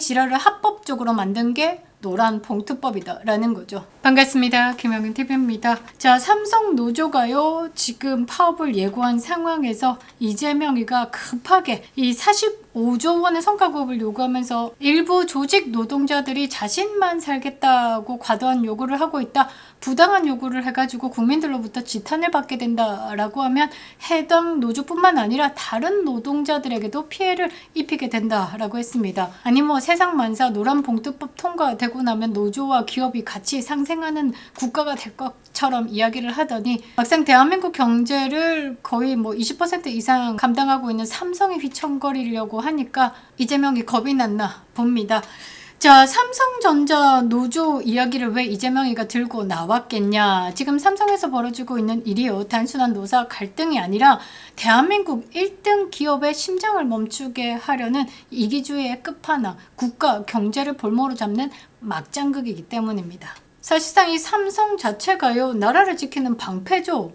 지랄을 합법적으로 만든 게 노란 봉투법이다 라는 거죠. 반갑습니다. 김영윤 TV입니다. 자, 삼성 노조가요 지금 파업을 예고한 상황에서 이재명이가 급하게 이 45조 원의 성과급을 요구하면서 일부 조직 노동자들이 자신만 살겠다고 과도한 요구를 하고 있다, 부당한 요구를 해가지고 국민들로부터 지탄을 받게 된다라고 하면 해당 노조뿐만 아니라 다른 노동자들에게도 피해를 입히게 된다라고 했습니다. 아니 뭐 세상 만사 노란 봉투법 통과되고 나면 노조와 기업이 같이 상생하는 국가가 될 것처럼 이야기를 하더니 막상 대한민국 경제를 거의 뭐 20% 이상 감당하고 있는 삼성이 휘청거리려고 하니까 이재명이 겁이 났나 봅니다. 자, 삼성전자 노조 이야기를 왜 이재명이가 들고 나왔겠냐. 지금 삼성에서 벌어지고 있는 일이요, 단순한 노사 갈등이 아니라 대한민국 1등 기업의 심장을 멈추게 하려는 이기주의의 끝판왕, 국가 경제를 볼모로 잡는 막장극이기 때문입니다. 사실상 이 삼성 자체가요, 나라를 지키는 방패죠.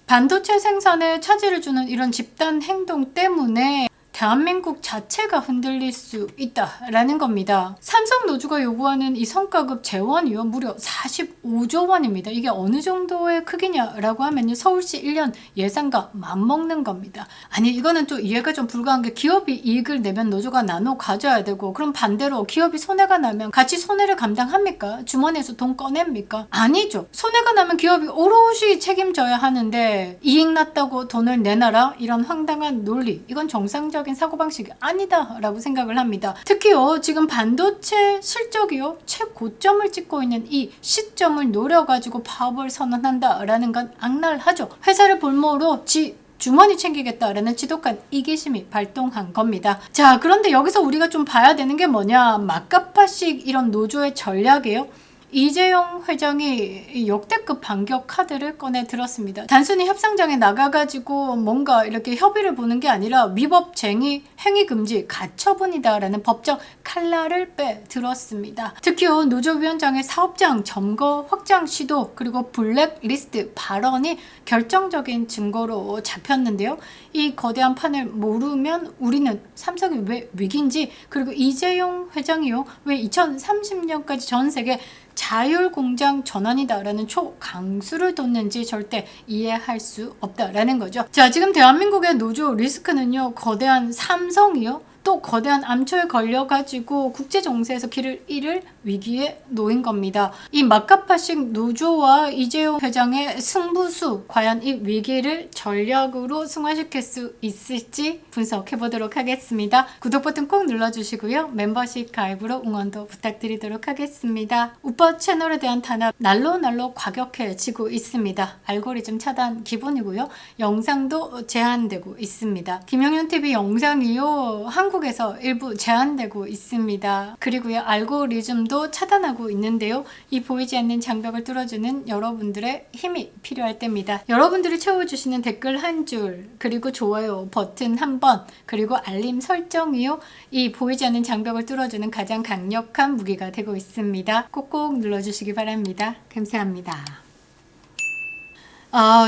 반도체 생산에 차질을 주는 이런 집단 행동 때문에 대한민국 자체가 흔들릴 수 있다라는 겁니다. 삼성 노조가 요구하는 이 성과급 재원이요, 무려 45조 원입니다. 이게 어느 정도의 크기냐라고 하면요, 서울시 1년 예산과 맞먹는 겁니다. 아니 이거는 또 이해가 좀 불가한 게, 기업이 이익을 내면 노조가 나눠 가져야 되고, 그럼 반대로 기업이 손해가 나면 같이 손해를 감당합니까? 주머니에서 돈 꺼냅니까? 아니죠. 손해가 나면 기업이 오롯이 책임져야 하는데 이익 났다고 돈을 내놔라? 이런 황당한 논리, 이건 정상적인 사고방식이 아니다라고 생각을 합니다. 특히요, 지금 반도체 실적이요 최고점을 찍고 있는 이 시점을 노려가지고 파업을 선언한다라는 건 악랄하죠. 회사를 볼모로 주머니 챙기겠다라는 지독한 이기심이 발동한 겁니다. 자, 그런데 여기서 우리가 좀 봐야 되는 게 뭐냐, 막가파식 이런 노조의 전략이에요. 이재용 회장이 역대급 반격 카드를 꺼내 들었습니다. 단순히 협상장에 나가가지고 뭔가 이렇게 협의를 보는 게 아니라 위법쟁의, 행위금지, 가처분이다라는 법적 칼날을 빼들었습니다. 특히 노조위원장의 사업장 점거 확장 시도, 그리고 블랙리스트 발언이 결정적인 증거로 잡혔는데요. 이 거대한 판을 모르면 우리는 삼성이 왜 위기인지, 그리고 이재용 회장이요 왜 2030년까지 전 세계 자율공장 전환이다라는 초강수를 뒀는지 절대 이해할 수 없다라는 거죠. 자, 지금 대한민국의 노조 리스크는요, 거대한 삼성이요, 또 거대한 암초에 걸려가지고 국제정세에서 길을 잃을 위기에 놓인 겁니다. 이 막가파식 노조와 이재용 회장의 승부수, 과연 이 위기를 전략으로 승화시킬 수 있을지 분석해 보도록 하겠습니다. 구독 버튼 꼭 눌러주시고요, 멤버십 가입으로 응원도 부탁드리도록 하겠습니다. 우퍼 채널에 대한 탄압 날로 과격해지고 있습니다. 알고리즘 차단 기본이고요, 영상도 제한되고 있습니다. 김영윤 TV 영상이요 한국에서 일부 제한되고 있습니다. 그리고요, 알고리즘도 차단하고 있는데요, 이 보이지 않는 장벽을 뚫어주는 여러분들의 힘이 필요할 때입니다. 여러분들이 채워주시는 댓글 한 줄, 그리고 좋아요 버튼 한 번, 그리고 알림 설정이요, 이 보이지 않는 장벽을 뚫어주는 가장 강력한 무기가 되고 있습니다. 꼭꼭 눌러주시기 바랍니다. 감사합니다.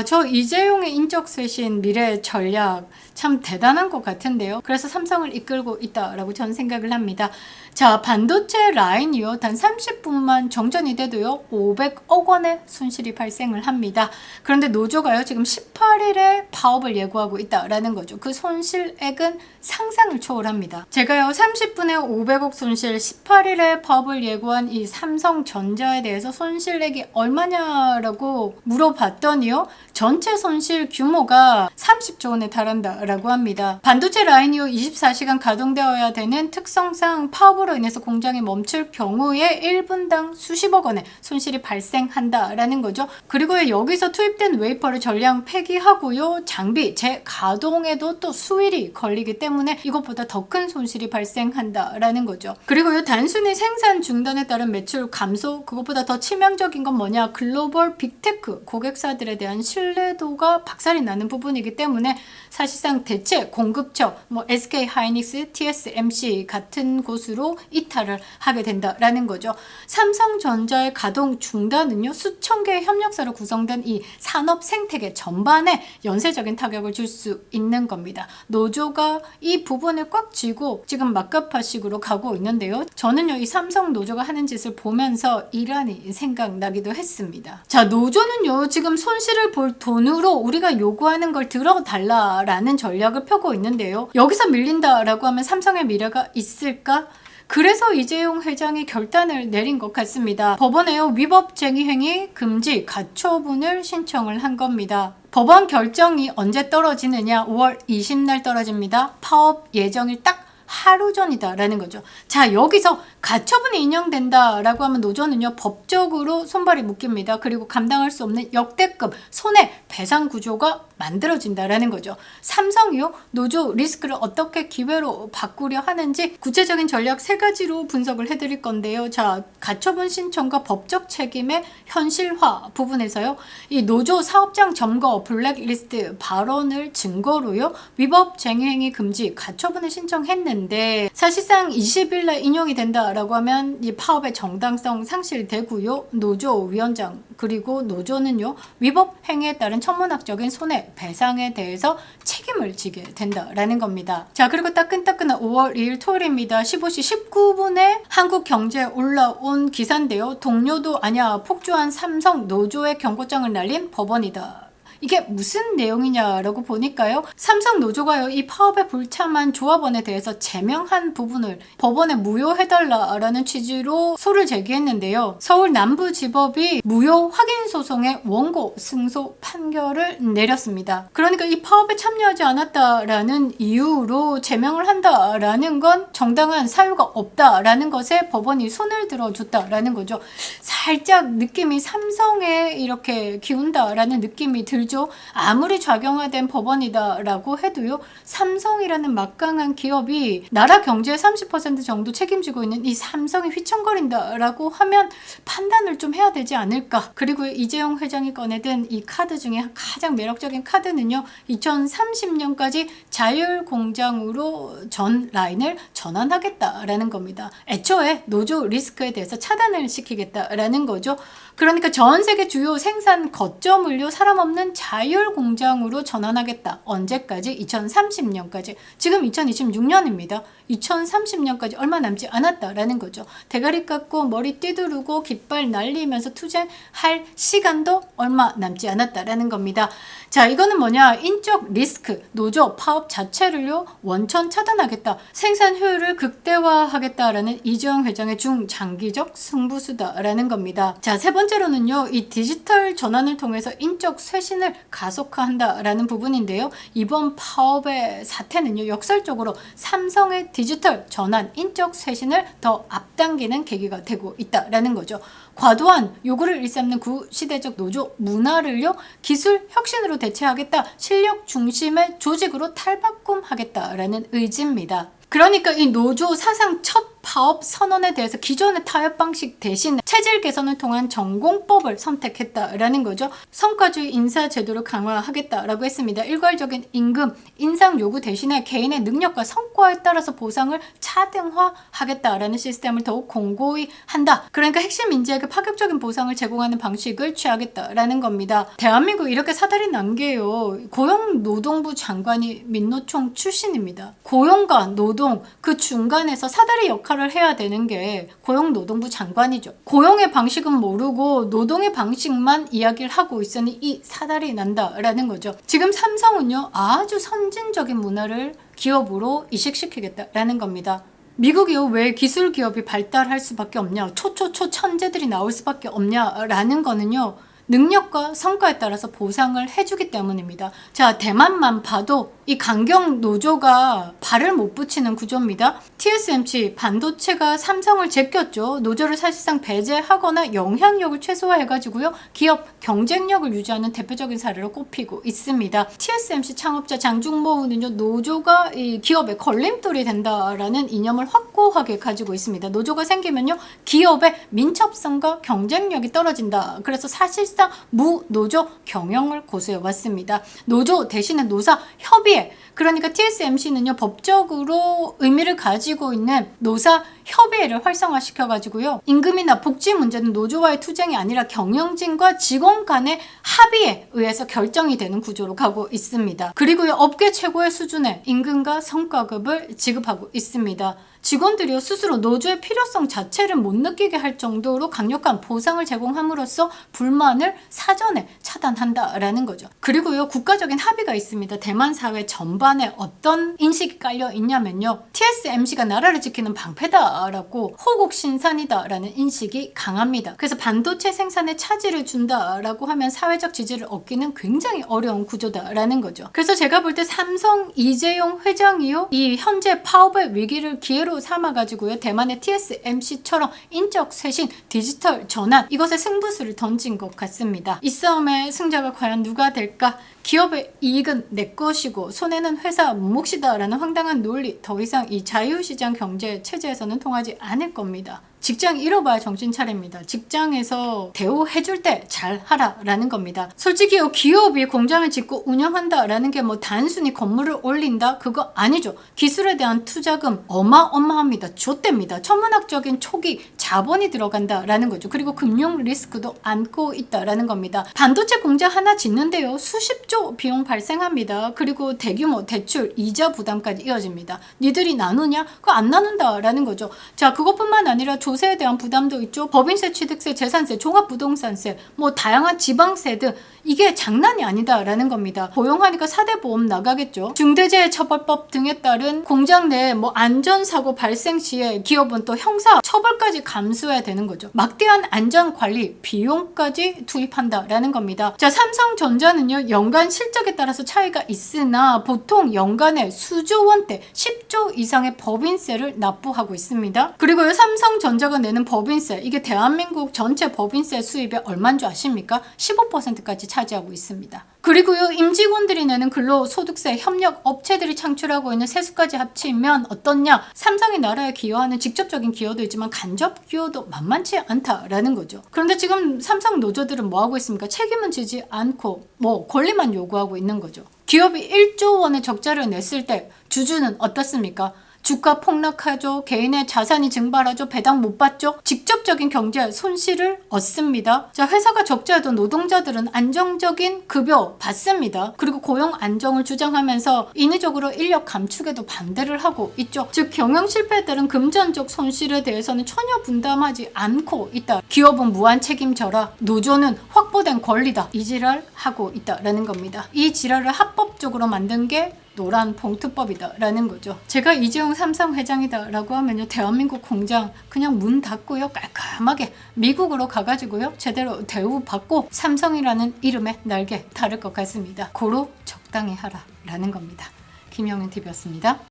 저 이재용의 인적 쇄신, 미래 전략 참 대단한 것 같은데요. 그래서 삼성을 이끌고 있다라고 저는 생각을 합니다. 자, 반도체 라인이요, 단 30분만 정전이 돼도요 500억 원의 손실이 발생을 합니다. 그런데 노조가요 지금 18일에 파업을 예고하고 있다라는 거죠. 그 손실액은 상상을 초월합니다. 제가요 30분에 500억 손실, 18일에 파업을 예고한 이 삼성전자에 대해서 손실액이 얼마냐라고 물어봤더니요, 전체 손실 규모가 30조 원에 달한다라고 합니다. 반도체 라인이요 24시간 가동되어야 되는 특성상 파업으로 인해서 공장이 멈출 경우에 1분당 수십억 원의 손실이 발생한다라는 거죠. 그리고 여기서 투입된 웨이퍼를 전량 폐기하고요, 장비 재가동에도 또 수일이 걸리기 때문에 이것보다 더 큰 손실이 발생한다라는 거죠. 그리고요, 단순히 생산 중단에 따른 매출 감소, 그것보다 더 치명적인 건 뭐냐, 글로벌 빅테크 고객사들에 대한 대한 신뢰도가 박살이 나는 부분이기 때문에 사실상 대체 공급처 SK 하이닉스, TSMC 같은 곳으로 이탈을 하게 된다라는 거죠. 삼성전자의 가동 중단은요, 수천 개의 협력사로 구성된 이 산업 생태계 전반에 연쇄적인 타격을 줄 수 있는 겁니다. 노조가 이 부분을 꽉 쥐고 지금 막가파식으로 가고 있는데요. 저는요, 이 삼성 노조가 하는 짓을 보면서 이란이 생각나기도 했습니다. 자, 노조는요, 지금 손실을 볼 돈으로 우리가 요구하는 걸 들어달라라는 전략을 펴고 있는데요. 여기서 밀린다라고 하면 삼성의 미래가 있을까? 그래서 이재용 회장이 결단을 내린 것 같습니다. 법원에요, 위법쟁의 행위 금지 가처분을 신청을 한 겁니다. 법원 결정이 언제 떨어지느냐? 5월 20날 떨어집니다. 파업 예정일 딱 하루 전이다라는 거죠. 자, 여기서 가처분이 인용된다라고 하면 노조는요, 법적으로 손발이 묶입니다. 그리고 감당할 수 없는 역대급 손해배상 구조가 만들어진다라는 거죠. 삼성이요, 노조 리스크를 어떻게 기회로 바꾸려 하는지 구체적인 전략 3가지로 분석을 해드릴 건데요. 자, 가처분 신청과 법적 책임의 현실화 부분에서요, 이 노조 사업장 점거 블랙리스트 발언을 증거로요, 위법 쟁행위 금지 가처분을 신청했는데 사실상 20일 날 인용이 된다라고 하면 이 파업의 정당성 상실되고요, 노조 위원장 그리고 노조는요, 위법 행위에 따른 천문학적인 손해배상에 대해서 책임을 지게 된다라는 겁니다. 자, 그리고 따끈따끈한 5월 2일 토요일입니다. 15시 19분에 한국경제에 올라온 기사인데요. 동료도 아냐, 폭주한 삼성 노조의 경고장을 날린 법원이다. 이게 무슨 내용이냐라고 보니까요, 삼성 노조가요, 이 파업에 불참한 조합원에 대해서 제명한 부분을 법원에 무효해달라라는 취지로 소를 제기했는데요. 서울 남부지법이 무효 확인 소송의 원고 승소 판결을 내렸습니다. 그러니까 이 파업에 참여하지 않았다라는 이유로 제명을 한다라는 건 정당한 사유가 없다라는 것에 법원이 손을 들어줬다라는 거죠. 살짝 느낌이 삼성에 이렇게 기운다라는 느낌이 들죠. 아무리 좌경화된 법원이다라고 해도요, 삼성이라는 막강한 기업이 나라 경제의 30% 정도 책임지고 있는 이 삼성이 휘청거린다라고 하면 판단을 좀 해야 되지 않을까. 그리고 이재용 회장이 꺼내든 이 카드 중에 가장 매력적인 카드는요, 2030년까지 자율공장으로 전 라인을 전환하겠다라는 겁니다. 애초에 노조 리스크에 대해서 차단을 시키겠다라는 거죠. 그러니까 전 세계 주요 생산 거점을요, 사람 없는 자율 공장으로 전환하겠다. 언제까지? 2030년까지. 지금 2026년입니다. 2030년까지 얼마 남지 않았다라는 거죠. 대가리 깎고 머리 띠두르고 깃발 날리면서 투쟁할 시간도 얼마 남지 않았다라는 겁니다. 자, 이거는 뭐냐? 인적 리스크, 노조 파업 자체를요, 원천 차단하겠다. 생산 효율을 극대화하겠다라는 이재용 회장의 중장기적 승부수다라는 겁니다. 자, 세 번째로는요, 이 디지털 전환을 통해서 인적 쇄신을 가속화한다라는 부분인데요. 이번 파업의 사태는요, 역설적으로 삼성의 디지털 전환, 인적 쇄신을 더 앞당기는 계기가 되고 있다라는 거죠. 과도한 요구를 일삼는 구시대적 노조 문화를요, 기술 혁신으로 대체하겠다, 실력 중심의 조직으로 탈바꿈하겠다라는 의지입니다. 그러니까 이 노조 사상 첫 파업 선언에 대해서 기존의 타협 방식 대신 체질 개선을 통한 전공법을 선택했다라는 거죠. 성과주의 인사 제도를 강화하겠다라고 했습니다. 일괄적인 임금 인상 요구 대신에 개인의 능력과 성과에 따라서 보상을 차등화하겠다라는 시스템을 더욱 공고히 한다. 그러니까 핵심 인재에게 파격적인 보상을 제공하는 방식을 취하겠다라는 겁니다. 대한민국 이렇게 사달이 난 게요, 고용노동부 장관이 민노총 출신입니다. 고용과 노동 그 중간에서 사다리 역할을 해야 되는 게 고용노동부 장관이죠. 고용의 방식은 모르고 노동의 방식만 이야기를 하고 있으니 이 사달이 난다라는 거죠. 지금 삼성은요, 아주 선진적인 문화를 기업으로 이식시키겠다라는 겁니다. 미국이요, 왜 기술 기업이 발달할 수밖에 없냐, 초초초 천재들이 나올 수밖에 없냐라는 거는요, 능력과 성과에 따라서 보상을 해주기 때문입니다. 자, 대만만 봐도 이 강경 노조가 발을 못 붙이는 구조입니다. TSMC 반도체가 삼성을 제꼈죠. 노조를 사실상 배제하거나 영향력을 최소화해가지고요, 기업 경쟁력을 유지하는 대표적인 사례로 꼽히고 있습니다. TSMC 창업자 장중모우는요, 노조가 이 기업의 걸림돌이 된다라는 이념을 확고 확고하게 가지고 있습니다. 노조가 생기면요, 기업의 민첩성과 경쟁력이 떨어진다. 그래서 사실상 무노조 경영을 고수해 왔습니다. 노조 대신에 노사 협의회, 그러니까 TSMC는요, 법적으로 의미를 가지고 있는 노사 협의회를 활성화시켜 가지고요, 임금이나 복지 문제는 노조와의 투쟁이 아니라 경영진과 직원 간의 합의에 의해서 결정이 되는 구조로 가고 있습니다. 그리고요, 업계 최고의 수준의 임금과 성과급을 지급하고 있습니다. 직원들이요, 스스로 노조의 필요성 자체를 못 느끼게 할 정도로 강력한 보상을 제공함으로써 불만을 사전에 차단한다라는 거죠. 그리고요, 국가적인 합의가 있습니다. 대만 사회 전반에 어떤 인식이 깔려 있냐면요, TSMC가 나라를 지키는 방패다라고, 호국신산이다라는 인식이 강합니다. 그래서 반도체 생산에 차질을 준다라고 하면 사회적 지지를 얻기는 굉장히 어려운 구조다라는 거죠. 그래서 제가 볼 때 삼성 이재용 회장이요, 이 현재 파업의 위기를 기회로 삼아가지고요, 대만의 TSMC처럼 인적 쇄신, 디지털 전환, 이것에 승부수를 던진 것 같습니다. 이 싸움의 승자가 과연 누가 될까? 기업의 이익은 내 것이고 손해는 회사 몫이다라는 황당한 논리, 더 이상 이 자유시장 경제 체제에서는 통하지 않을 겁니다. 직장 잃어봐야 정신 차립니다. 직장에서 대우해줄 때 잘하라라는 겁니다. 솔직히 기업이 공장을 짓고 운영한다라는 게 뭐 단순히 건물을 올린다? 그거 아니죠. 기술에 대한 투자금 어마어마합니다. 좆됩니다. 천문학적인 초기 자본이 들어간다라는 거죠. 그리고 금융 리스크도 안고 있다라는 겁니다. 반도체 공장 하나 짓는데요, 수십조 비용 발생합니다. 그리고 대규모 대출, 이자 부담까지 이어집니다. 니들이 나누냐? 그거 안 나눈다라는 거죠. 자, 그것뿐만 아니라 조세에 대한 부담도 있죠. 법인세, 취득세, 재산세, 종합부동산세, 뭐 다양한 지방세 등 이게 장난이 아니다라는 겁니다. 고용하니까 4대 보험 나가겠죠. 중대재해처벌법 등에 따른 공장 내 뭐 안전사고 발생 시에 기업은 또 형사 처벌까지 감수해야 되는 거죠. 막대한 안전관리 비용까지 투입한다라는 겁니다. 자, 삼성전자는요, 연간 실적에 따라서 차이가 있으나 보통 연간에 수조 원대, 10조 이상의 법인세를 납부하고 있습니다. 그리고요, 삼성전자가 내는 법인세, 이게 대한민국 전체 법인세 수입의 얼마인 줄 아십니까? 15%까지 차지하고 있습니다. 그리고요, 임직원들이 내는 근로소득세, 협력 업체들이 창출하고 있는 세수까지 합치면 어떻냐? 삼성이 나라에 기여하는 직접적인 기여도 있지만 간접 기여도 만만치 않다라는 거죠. 그런데 지금 삼성 노조들은 뭐 하고 있습니까? 책임은 지지 않고 뭐 권리만 요구하고 있는 거죠. 기업이 1조 원의 적자를 냈을 때 주주는 어떻습니까? 주가 폭락하죠. 개인의 자산이 증발하죠. 배당 못 받죠. 직접적인 경제 손실을 얻습니다. 자, 회사가 적자여도 노동자들은 안정적인 급여 받습니다. 그리고 고용 안정을 주장하면서 인위적으로 인력 감축에도 반대를 하고 있죠. 즉, 경영 실패에 따른 금전적 손실에 대해서는 전혀 분담하지 않고 있다. 기업은 무한 책임져라. 노조는 확보된 권리다. 이 지랄 하고 있다라는 겁니다. 이 지랄을 합법적으로 만든 게 노란 봉투법이다라는 거죠. 제가 이재용 삼성 회장이다라고 하면요, 대한민국 공장 그냥 문 닫고요, 깔끔하게 미국으로 가가지고요, 제대로 대우받고 삼성이라는 이름에 날개 다를 것 같습니다. 고로 적당히 하라라는 겁니다. 김영은TV였습니다.